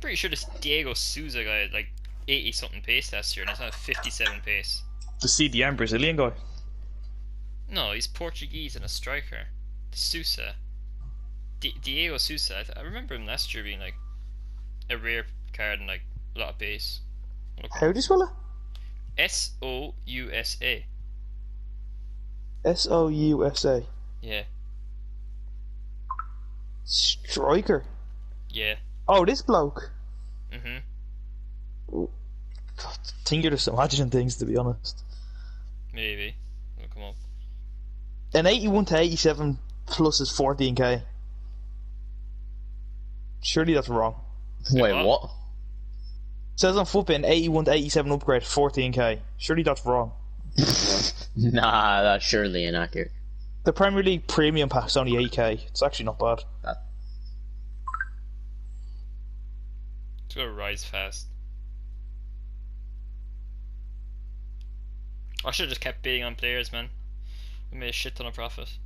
I'm pretty sure this Diego Souza guy had like 80 something pace last year, and he's not 57 pace. The CDM Brazilian guy. No, he's Portuguese and a striker. Sousa. Diego Sousa. I remember him last year being like a rare card and like a lot of pace. How do you spell it? Sousa. Sousa. Yeah. Striker. Yeah. Oh, this bloke. Mhm. I think you're just imagining things, to be honest. Maybe. It'll come up. An 81 to 87 plus is 14k. Surely that's wrong. Wait, what? It says on Footbin 81 to 87 upgrade 14k. Surely that's wrong. Nah, that's surely inaccurate. The Premier League premium pack's only 8k. It's actually not bad. It's gonna rise fast. I should have just kept bidding on players, man. We made a shit ton of profit.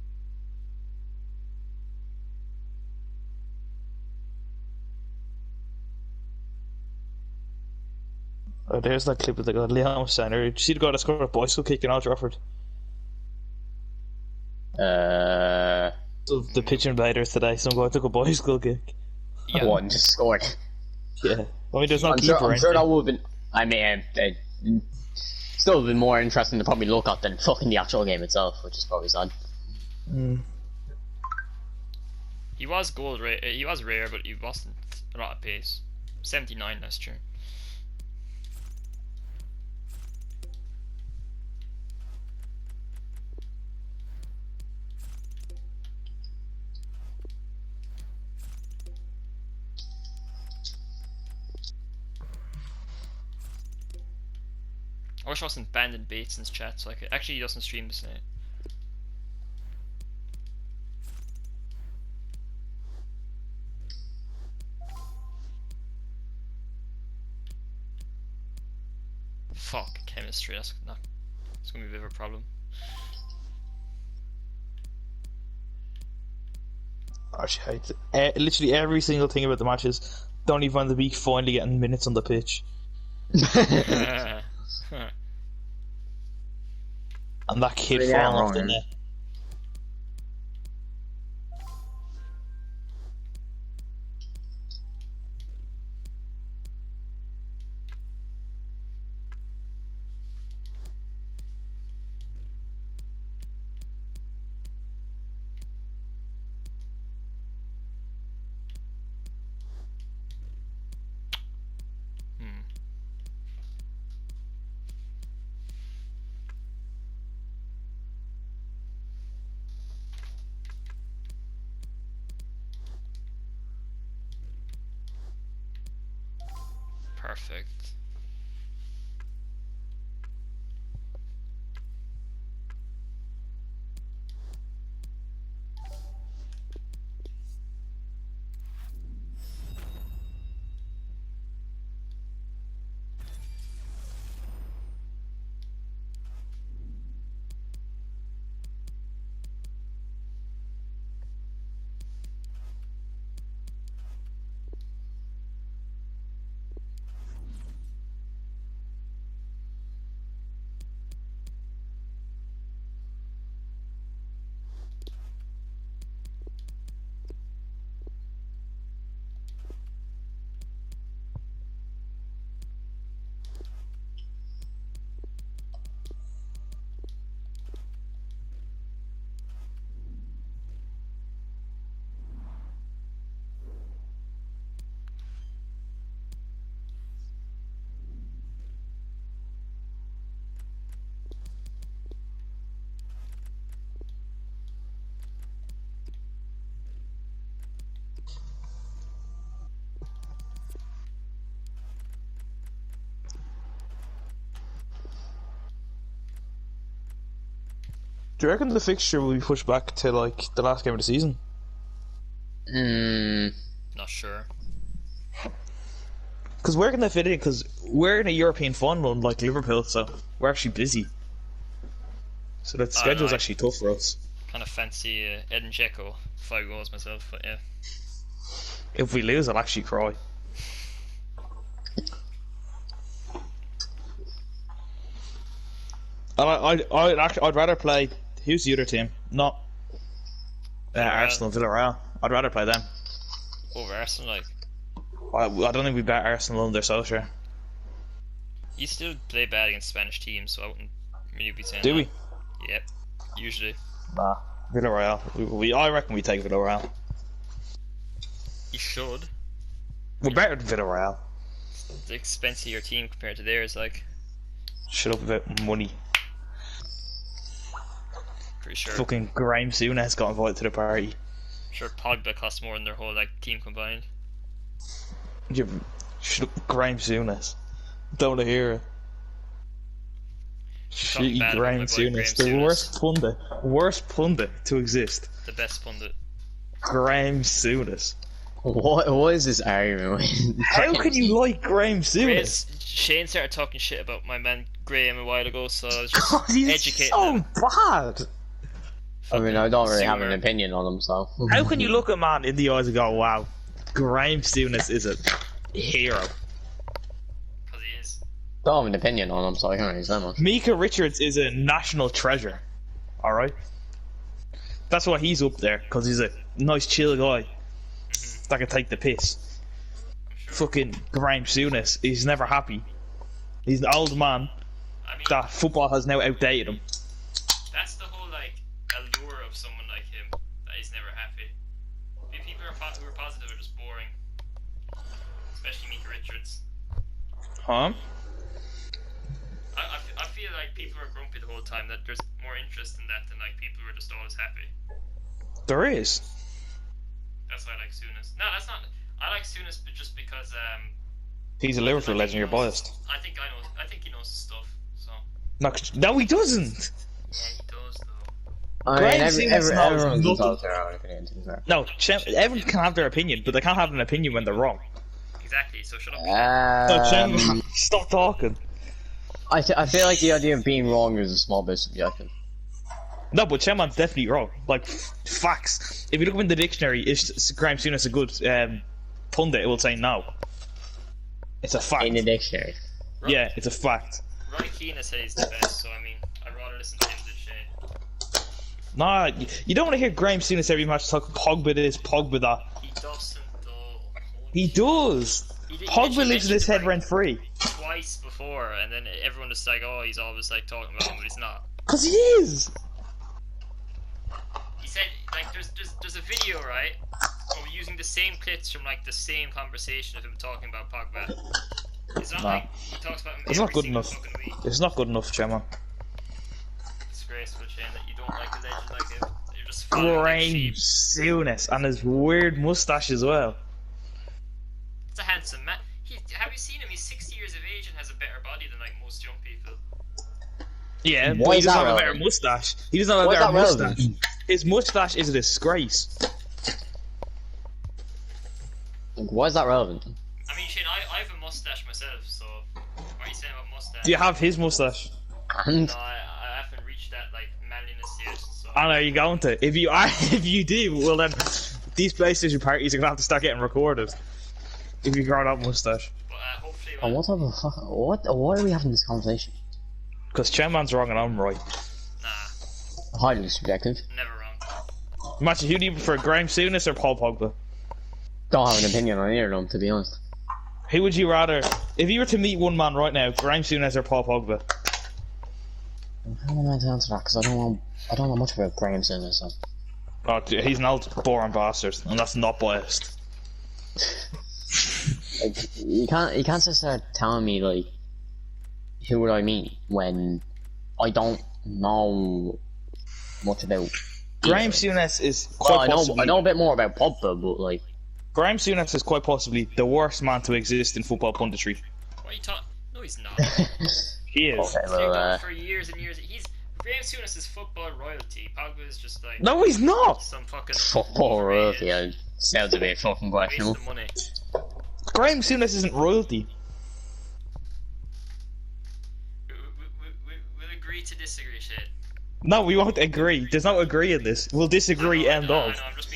Oh, there's that clip of the guy Leon was saying earlier. Did you see the guy that scored a bicycle kick in Old Trafford? The pitch invaders today. Some guy took a bicycle kick. Yeah. One just scored. Yeah. I mean, there's no I'm keeper. sure that would have been. I mean, still have been more interesting to probably look at than fucking the actual game itself, which is probably sad. He was gold rare. He was rare, but he wasn't a lot of pace. 79 last year. I wish I wasn't banned in Bateson's chat, so I could. Actually, he doesn't stream this night. Fuck, chemistry, that's not. It's gonna be a bit of a problem. I actually hate it. Literally every single thing about the match is Donny van de Beek finally getting minutes on the pitch. And that kid Really falling off wrong, the man. net. Perfect. Do you reckon the fixture will be pushed back to like the last game of the season? Not sure. Because where can they fit in? Because we're in a European fun run like Liverpool, so we're actually busy. So that schedule's know, actually tough for us. Kind of fancy Edin Dzeko 5 goals myself, but yeah. If we lose, I'll actually cry. I'd rather play. Who's the other team? Not Arsenal, Villarreal. I'd rather play them. Over Arsenal, like. I don't think we bet Arsenal under Solskjaer. You still play bad against Spanish teams, so I wouldn't really be saying Do that. we? Yep, usually. Nah. Villarreal. I reckon we take Villarreal. You should. We're better than Villarreal. The expense of your team compared to theirs, like. Shut up about money. Pretty sure. Fucking Graham Souness got invited to the party. Sure, Pogba costs more than their whole like team combined. Shut up, Graham Souness. Don't want to hear it. Talking Shitty bad about Graham my boy Souness. Graham The Souness. worst pundit to exist. The best pundit. Graham Souness. What is this argument with? How can you like Graham Souness? Shane started talking shit about my man Graham a while ago, so I was just God, he's educating so him. bad. I mean, I don't really have an Zoomer. opinion on him, so. How can you look a man in the eyes and go, wow, Graham Souness is a hero? Because he is. Don't have an opinion on him, so I can't really say much. Mika Richards is a national treasure. Alright? That's why he's up there, because he's a nice, chill guy that can take the piss. I'm sure. Fucking Graham Souness, he's never happy. He's an old man I mean, that football has now outdated him. that's the whole like allure of someone like him, that he's never happy. People who are positive are just boring. Especially Mika Richards. Huh? I feel like people who are grumpy the whole time, that there's more interest in that than like people who are just always happy. There is. That's why I like Souness. No, that's not. I like Souness just because He's a Liverpool legend, you're biased. I think he knows his stuff. So No, he doesn't! yeah, he does though. I mean, Graham Souness knows everyone's nothing. entitled to their own opinion, to be fair. No, everyone can have their opinion, but they can't have an opinion when they're wrong. Exactly. So shut up. So, Chen, stop talking. I feel like the idea of being wrong is a small bit subjective. No, but Chenman's definitely wrong. Like, facts. If you look up in the dictionary, is Graham Souness a good pundit? It will say no. It's a fact. In the dictionary. Yeah, it's a fact. Roy Keane said he's the best, so I mean, I'd rather listen to him than Shane. Nah, you don't want to hear Graham Souness every match talk Pogba this, Pogba that. He doesn't though. He does. He Pogba lives in his head rent free. Twice before, and then everyone just like, oh, he's always like talking about him, but he's not. Cause he is. He said like there's a video, right, of using the same clips from like the same conversation of him talking about Pogba. It's not Nah. like he talks about him It's every not good single enough. fucking week. It's not good enough, Chenman. Disgraceful, Shane, that you don't like a legend like him. That you're just following like Graham sheep. Souness and his weird mustache as well. It's a handsome man. Have you seen him? He's 60 years of age and has a better body than like most young people. Yeah, Why but he is doesn't that have a better relevant? mustache. He doesn't have a Why is better that relevant? mustache. His mustache is a disgrace. Like, why is that relevant? I mean, Shane, I have a mustache myself, so what are you saying about mustache? Do you have his mustache? And No, I haven't reached that like manliness yet. So And are you going to? If you are, if you do, well then, these PlayStation parties are gonna have to start getting recorded. If you grow that mustache, but hopefully, oh, what type of why are we having this conversation? because Chenman's wrong and I'm right. nah, Highly subjective. never wrong. Imagine, who do you prefer, Graham Souness or Paul Pogba? Don't have an opinion on either of them, to be honest. Who would you rather? If you were to meet one man right now, Graham Souness or Paul Pogba? How am I meant to answer that? Because I don't know much about Graham Souness. So. Oh, he's an old boring bastard, and that's not biased. Like, you can't just start telling me like who would I meet when I don't know much about. Graham either. Souness is Well, quite possibly. I know a bit more about Pogba, but like Graham Souness is quite possibly the worst man to exist in football punditry. What are you talking? No, he's not. He is. okay, He's been well, done for years and years. Graham Souness is football royalty. Pogba is just like No, he's not. some fucking football overrated royalty sounds a bit fucking waste questionable. of money. Graham Souness isn't royalty. We'll agree to disagree, Shane. No, we won't agree. There's no agree in this. We'll disagree. End I of. know, I'm just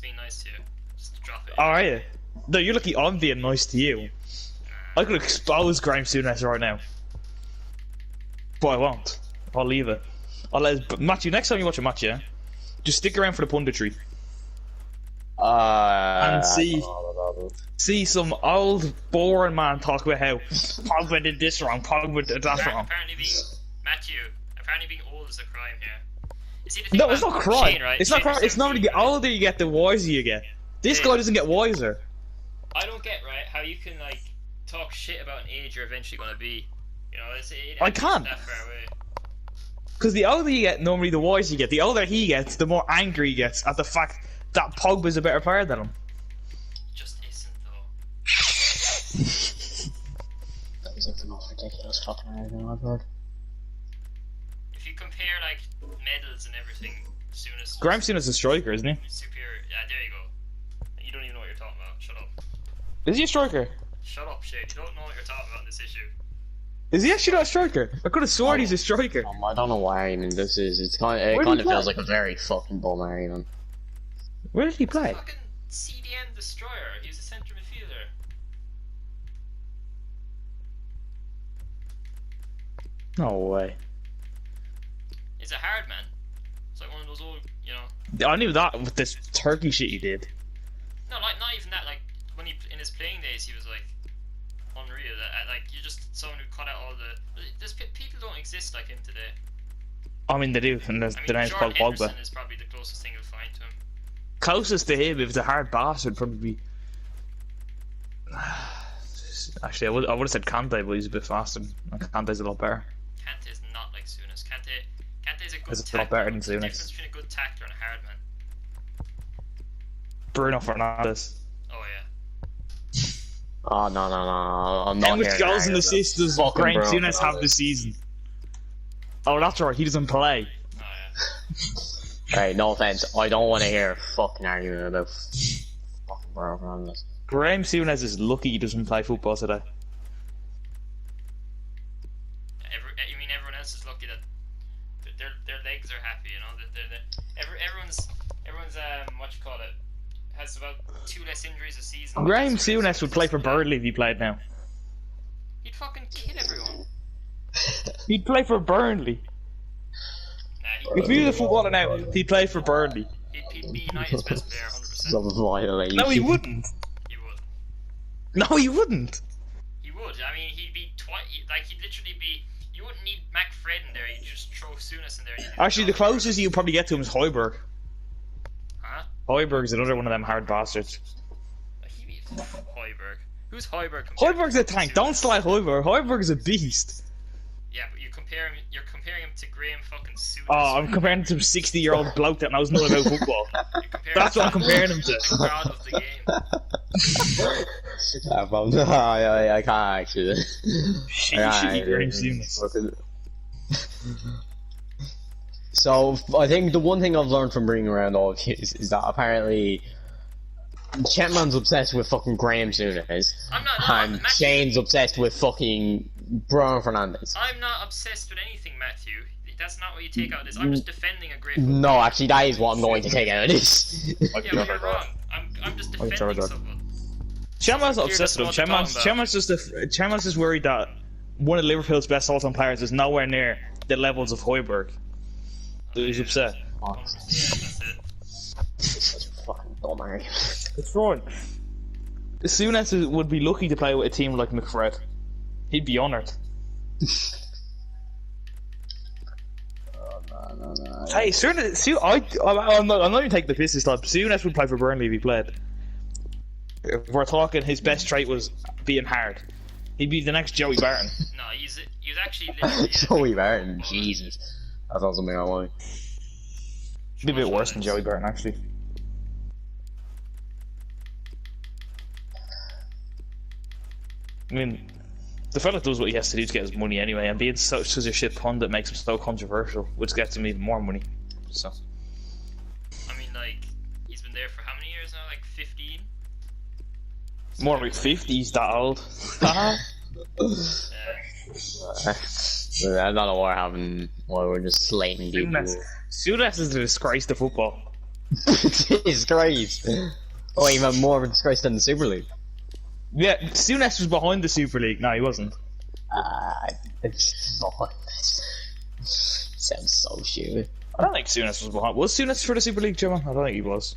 being nice to you. Just drop it. Are you? No, you're lucky I'm being nice to you. I could expose Graham Souness right now. But I won't. I'll leave it. I'll let Matthew. Next time you watch a match, yeah, just stick around for the punditry and see some old boring man talk about how Pogba did this wrong, Pogba did that wrong. Apparently being old is a crime here. You see, the thing No, about it's not crime. Shane, right? It's not Shane, crime. It's not really the older you get, the wiser you get. This guy doesn't get wiser. I don't get right how you can like talk shit about an age you're eventually gonna be. You know, I can't. That far away. Because the older you get, normally the wiser you get. The older he gets, the more angry he gets at the fact that Pogba's a better player than him. It just isn't though. That was like the most ridiculous fucking argument I've heard. If you compare like medals and everything, Souness. Graham Souness is a striker, isn't he? Superior. Yeah, there you go. You don't even know what you're talking about. Shut up. Is he a striker? Shut up, Shane. You don't know what you're talking about in this issue. Is he actually not a striker? I could have sworn he's a striker. I don't know what argument this is. It kind of feels like a very fucking dumb argument. Where did he play? Fucking CDM destroyer. He was a centre midfielder. No way. He's a hard man. It's like one of those old, you know. I knew that with this turkey shit he did. No, like not even that. Like when he in his playing days, he was like unreal. Like you're just someone who cut out all the. There's people don't exist like him today. I mean, they do, and the name's called Jordan Pogba. Henderson is probably the closest thing you'll find to him. Closest to him, if it's a hard bastard, probably be. Actually, I would have said Kante, but he's a bit faster. Kante's a lot better. Kante is not like Souness. Kante's a good It's a tackler. lot better than There's a Souness. difference between a good tackler and a hard man. Bruno Fernandes. Oh yeah. Oh no! I'm not. How much hearing goals and that. assists does Fucking Graham Bruno Souness have this season? Oh, that's right, he doesn't play. Oh yeah. Right, no offense. I don't want to hear a fucking argument about fucking Bruno Fernandes. Graham Souness is lucky he doesn't play football today. You mean everyone else is lucky that their legs are happy, you know? That everyone's what you call it has about 2 less injuries a season. Graham Souness would play for Burnley if he played now. He'd fucking kill everyone. He'd play for Burnley. Nah, If he was a footballer now, he'd play for Burnley. he'd be United's best player, 100%. Love violation. No, he wouldn't. He would. No, he wouldn't. He would. I mean, he'd be he'd literally be. You wouldn't need McFred in there. You just throw Souness in there. Actually, the closest you probably get to him is Højbjerg. Huh? Højbjerg's another one of them hard bastards. He'd be Højbjerg. Who's Højbjerg? Højbjerg's a tank. Don't slide Højbjerg. Højbjerg's a beast. Yeah, but you're comparing him to Graham fucking Souness. Oh, I'm comparing him to a 60-year-old bloke that knows nothing about football. That's what I'm comparing him to. The god of the game. I can't actually. Shitty Graham Souness. So I think the one thing I've learned from bringing around all of you is that apparently Chetman's obsessed with fucking Graham Souness, I'm not. and Matthew, Shane's obsessed with fucking Bruno Fernandes. I'm not obsessed with anything, Matthew. That's not what you take out of this. I'm just defending a great. No, actually, that is what I'm going to take out of this. Yeah, but you're wrong. I'm just defending someone. Chetman's not obsessed with him. That's what I'm Chetman's just worried that one of Liverpool's best all-time players is nowhere near the levels of Højbjerg. So he's upset. Yeah, that's it. Such a fucking dumb argument. It's fine. Souness would be lucky to play with a team like McFred. He'd be honoured. No. Hey, I'm not even taking the piss this time. Souness would play for Burnley if he played. If we're talking his best trait was being hard, he'd be the next Joey Barton. No, he's actually literally. Joey Barton, Jesus. That's not something I want. Be a bit worse than Joey Barton, actually. I mean, the fella does what he has to do to get his money anyway, and being such a shit pundit makes him so controversial, which gets him even more money. So. I mean, like, he's been there for how many years now? Like 15? More like 50, he's that old. Yeah. I don't know what happened while we're just slating people. Souness is a disgrace to football. Disgrace. Oh, even more of a disgrace than the Super League. Yeah, Souness was behind the Super League. No, he wasn't. It's not. sounds so stupid. I don't think Souness was behind. Was Souness for the Super League, Jim? I don't think he was.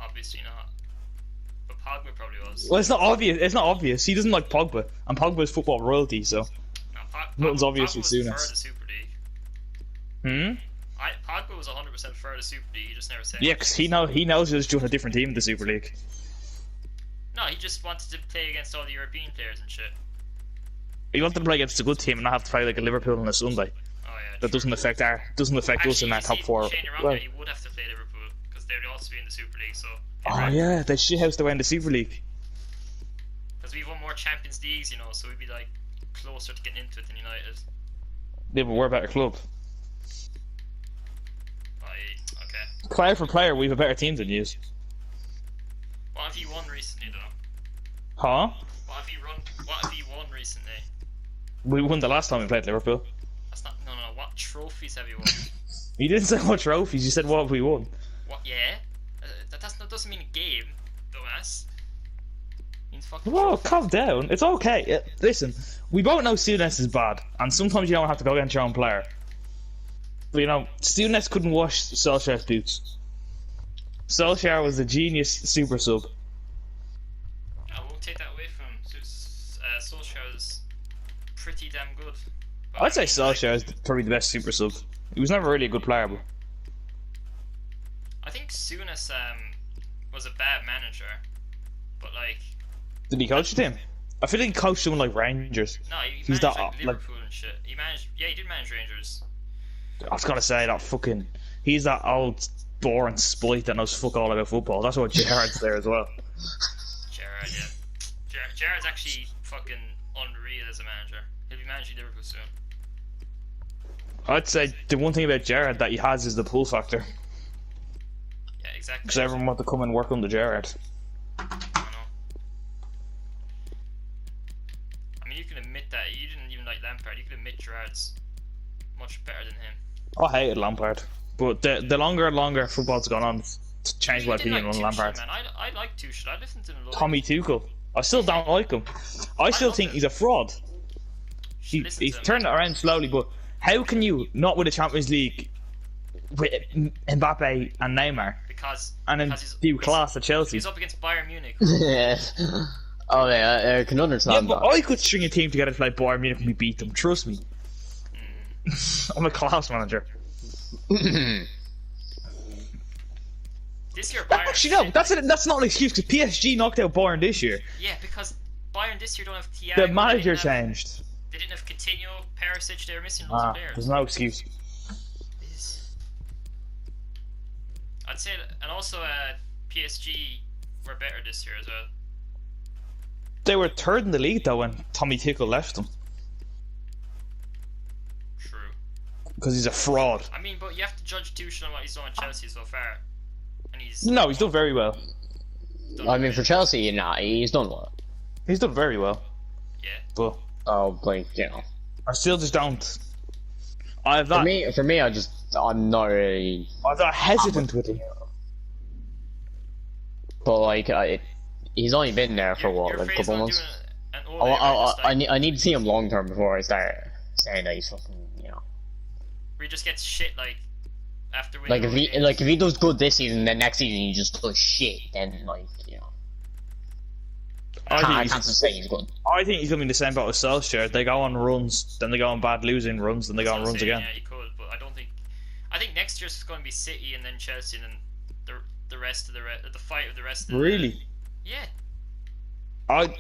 Obviously not. But Pogba probably was. Well, it's not obvious. It's not obvious. He doesn't like Pogba, and Pogba is football royalty, so No, nothing's obvious Pogba with was for Souness. the Super League. Pogba was 100% for the Super League. He just never said. Yeah, because he knows he's doing a different team in the Super League. No, he just wanted to play against all the European players and shit. He wanted to play against a good team and not have to play like a Liverpool on a Sunday. Oh yeah. That doesn't affect us in Actually, that top four. Shane, you're wrong Well, there. He would have to play Liverpool because they would also be in the Super League. So. oh yeah, they shithouse the way in the Super League. Because we've won more Champions Leagues, you know, so we'd be like closer to getting into it than United. Yeah, but we're a better club. Okay. Player for player, we have a better team than you. What have you won recently, though? Huh? What have you won recently? We won the last time we played Liverpool. That's not. No. What trophies have you won? You didn't say what trophies. You said what have we won. What? Yeah. That doesn't mean a game, dumbass. It means fucking. Whoa, trophies. calm down. It's okay. Listen, we both know Souness is bad, and sometimes you don't have to go against your own player. But you know, Souness couldn't wash Solskjaer's boots. Solskjaer was a genius super sub. I won't take that away from him. Solskjaer is pretty damn good. But I'd say I mean, Solskjaer is probably the best super sub. He was never really a good player, but I think Souness was a bad manager, but like. did he coach the team? I feel like he coached someone like Rangers. No, he He's managed that, like Liverpool and shit. He managed. Yeah, he did manage Rangers. I was gonna say that fucking. He's that old boring spite that knows fuck all about football. That's why Gerrard's there as well. Gerrard, yeah. Gerrard's actually fucking unreal as a manager. He'll be managing Liverpool soon. I'd say the one thing about Gerrard that he has is the pull factor. Yeah, exactly. Because everyone wants to come and work under Gerrard. I know. I mean, you can admit that. You didn't even like Lampard. You can admit Gerrard's much better than him. I hated Lampard, but the longer and longer football's gone on, it's changed my You didn't opinion on like Tuchel, Lampard. man. I like Tuchel. I listened to him a lot. Tommy Tuchel, I still don't like him. I still love think him. he's a fraud. Listen He's to him. turned it around slowly, but how can you not win a Champions League with Mbappe and Neymar, because and then because do class at Chelsea? he's up against Bayern Munich. Yeah. Oh yeah, I can Yeah, understand but that. I could string a team together to play Bayern Munich and we beat them. Trust me. I'm a class manager. This year, Bayern. Actually, no, that's not an excuse because PSG knocked out Bayern this year. Yeah, because Bayern this year don't have Thiago. The manager they didn't have- changed. They didn't have Coutinho, Perisic. They were missing lots of There's players. no excuse. I'd say, and also PSG were better this year as well. They were third in the league though when Tommy Tuchel left them True. because he's a fraud. I mean, but you have to judge Tuchel on what he's done at Chelsea so far, and he's No, he's done very well. done I mean, for great. Chelsea, nah, he's done well. He's done very well, Yeah. but Oh, like you know, I still just don't. I have that. for me, I'm not really. I'm that hesitant with him. But like, he's only been there for what, Your like a phrase couple on months. doing an Ole where just, like, I need to see him long term before I start saying that he's fucking, you know. where he just gets shit like after winning. Like if he does good this season, then next season he just does shit. Then like you know, I can't just say he's good. I think he's gonna be in the same boat as Solskjaer. They go on runs, then they go on bad losing runs, then they go on runs again. Yeah, he could, but I don't think. I think next year's going to be City and then Chelsea and then the rest of the fight of the rest of the. Really? Yeah. I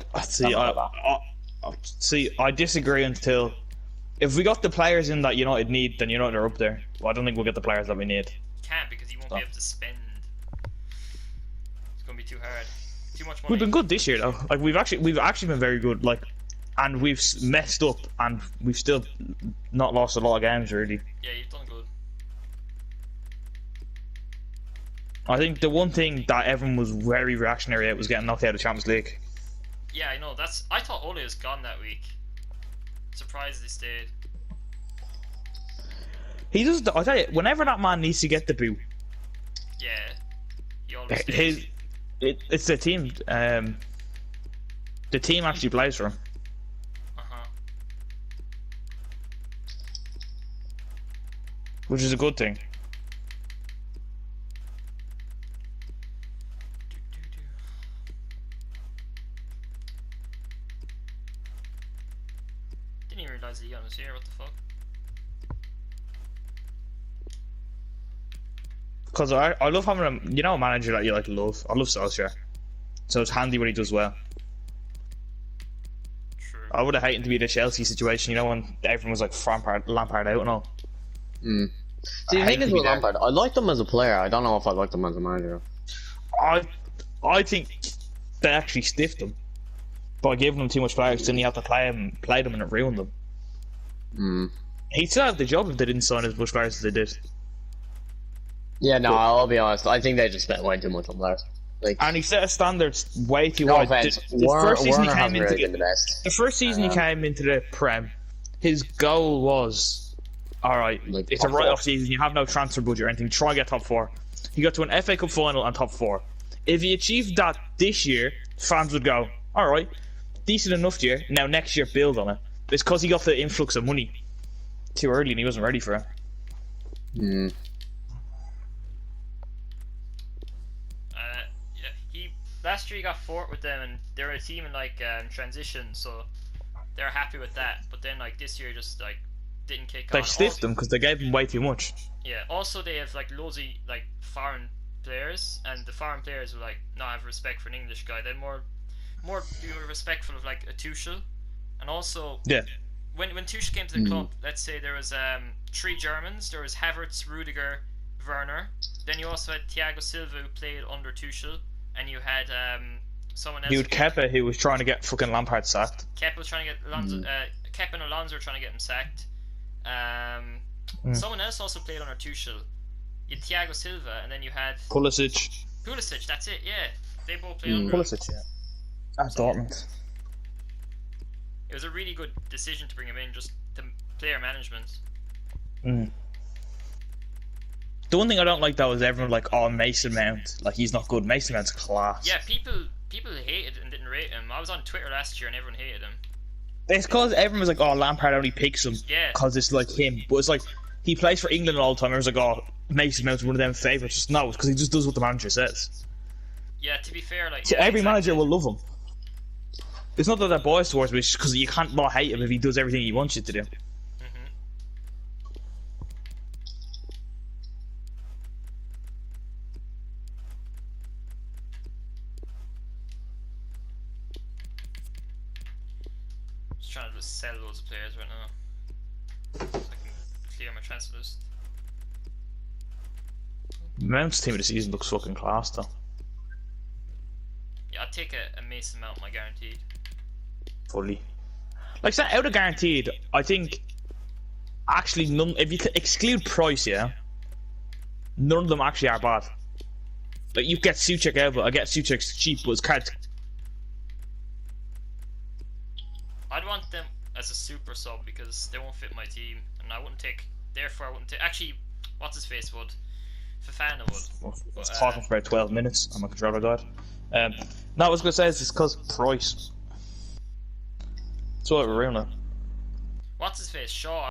see. I disagree until if we got the players in that United need, then United are up there. Well, I don't think we'll get the players that we need. Can't because you won't be able to spend. It's going to be too hard. Too much money. We've been good this year though. Like we've actually been very good. Like, and we've messed up, and we've still not lost a lot of games really. Yeah, you've done good. I think the one thing that everyone was very reactionary at was getting knocked out of the Champions League. Yeah, I know. I thought Ole was gone that week. Surprised they stayed. He does. I tell you, whenever that man needs to get the boot, Yeah. He always stays. it's the team. The team actually plays for him. which is a good thing. Didn't even realise that Ian was here. What the fuck? Because I love having a manager that you like love. I love Solskjaer, so it's handy when he does well. True. I would have hated to be the Chelsea situation, when everyone was like Lampard out and all. Mm. See, the thing is with Lampard, I liked him as a player. I don't know if I liked him as a manager. I think they actually stiffed him by giving him too much players. Then you have to play them, and it ruined them. Mm. He'd still have the job if they didn't sign as much players as they did. Yeah, no, I'll be honest. I think they just spent way too much on players. Like, And he set a standards way too no high. offense, The first season he Werner came hasn't into really been the best. the first season he came into the Prem, his goal was, all right, Like, it's a top write-off four. season. You have no transfer budget or anything. Try and get top 4. He got to an FA Cup final and top 4. If he achieved that this year, fans would go, all right, decent enough year. Now next year, build on it. It's because he got the influx of money too early and he wasn't ready for it. Mm. Last year he got fourth with them, and they were a team in transition, so they're happy with that. But then this year just didn't kick They on. stiffed him because they gave him way too much. Yeah. Also, they have loads of foreign players, and the foreign players will not have respect for an English guy. They're more be respectful of a Tuchel, and also Yeah. when Tuchel came to the club, let's say there was 3 Germans. There was Havertz, Rudiger, Werner. Then you also had Thiago Silva who played under Tuchel. And you had someone else. You had Kepa who was trying to get fucking Lampard sacked. Kepa was trying to get Alonso. Kepa and Alonso were trying to get him sacked. Someone else also played under Tuchel. You had Thiago Silva, and then you had Pulisic. That's it. Yeah, they both played under. Pulisic, yeah. That's Dortmund. It was a really good decision to bring him in, just the player management. Mm. The one thing I don't like though is everyone Mason Mount, he's not good. Mason Mount's class. Yeah, people hated and didn't rate him. I was on Twitter last year and everyone hated him. It's because everyone was like, oh, Lampard only picks him Yeah. because it's him. But it's he plays for England all the time. Everyone's like, oh, Mason Mount's one of them favourites. Just no, it's because he just does what the manager says. Yeah, to be fair, So every manager will love him. It's not that they're biased towards him, it's just because you can't not hate him if he does everything he wants you to do. Trying to just sell loads of players right now, so I can clear my transfer list. Mount's team of the season looks fucking class though. Yeah, I'd take a Mason Mount, my guaranteed. Fully. Out of guaranteed, I think actually none. If you exclude price, yeah, none of them actually are bad. You get Suchek out, but I get Suchek's cheap, but it's cards. I'd want them as a super sub because they won't fit my team, and I wouldn't take. Therefore, I wouldn't take. Actually, what's his face would. Fafana would. I was talking for about 12 minutes and my controller died. No, I was going to say it's because price. That's what we're ruining. What's his face? Shaw.